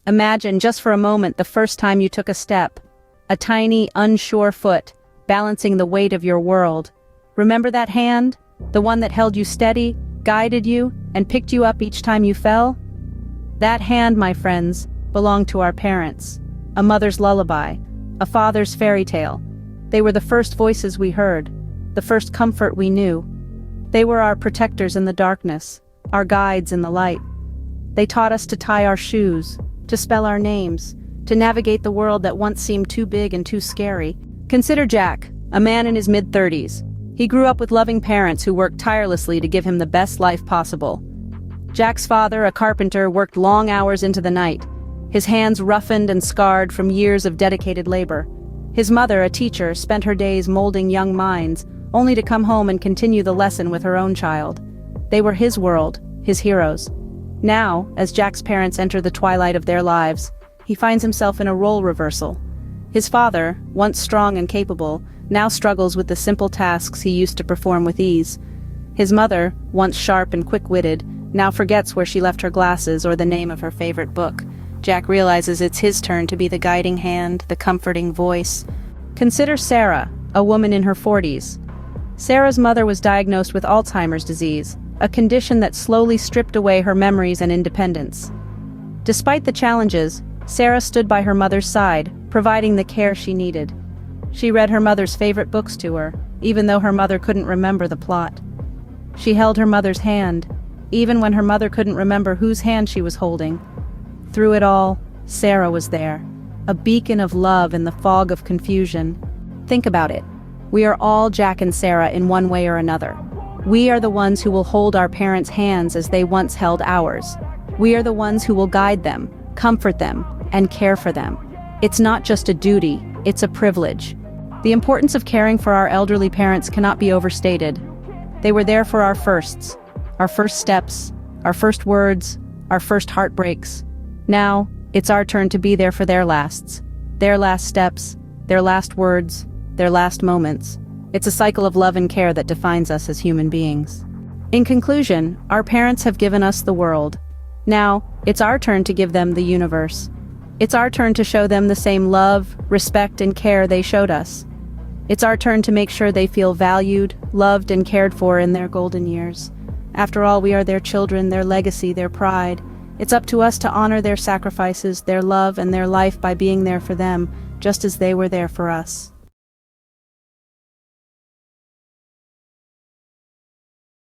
Imagine, just for a moment, the first time you took a step. A tiny, unsure foot, balancing the weight of your world. Remember that hand? The one that held you steady, guided you, and picked you up each time you fell? That hand, my friends, belonged to our parents. A mother's lullaby, a father's fairy tale. They were the first voices we heard, the first comfort we knew. They were our protectors in the darkness, our guides in the light. They taught us to tie our shoes, to spell our names, to navigate the world that once seemed too big and too scary. Consider Jack, a man in his mid-30s. He grew up with loving parents who worked tirelessly to give him the best life possible. Jack's father, a carpenter, worked long hours into the night, his hands roughened and scarred from years of dedicated labor. His mother, a teacher, spent her days molding young minds, only to come home and continue the lesson with her own child. They were his world, his heroes. Now, as Jack's parents enter the twilight of their lives, he finds himself in a role reversal. His father, once strong and capable, now struggles with the simple tasks he used to perform with ease. His mother, once sharp and quick-witted, now forgets where she left her glasses or the name of her favorite book. Jack realizes it's his turn to be the guiding hand, the comforting voice. Consider Sarah, a woman in her 40s. Sarah's mother was diagnosed with Alzheimer's disease, a condition that slowly stripped away her memories and independence. Despite the challenges, Sarah stood by her mother's side, providing the care she needed. She read her mother's favorite books to her, even though her mother couldn't remember the plot. She held her mother's hand, even when her mother couldn't remember whose hand she was holding. Through it all, Sarah was there, a beacon of love in the fog of confusion. Think about it. We are all Jack and Sarah in one way or another. We are the ones who will hold our parents' hands as they once held ours. We are the ones who will guide them, comfort them, and care for them. It's not just a duty, it's a privilege. The importance of caring for our elderly parents cannot be overstated. They were there for our first steps, our first words, our first heartbreaks. Now, it's our turn to be there for their last steps, their last words, their last moments. It's a cycle of love and care that defines us as human beings. In conclusion, our parents have given us the world. Now, it's our turn to give them the universe. It's our turn to show them the same love, respect, and care they showed us. It's our turn to make sure they feel valued, loved, and cared for in their golden years. After all, we are their children, their legacy, their pride. It's up to us to honor their sacrifices, their love, and their life by being there for them, just as they were there for us.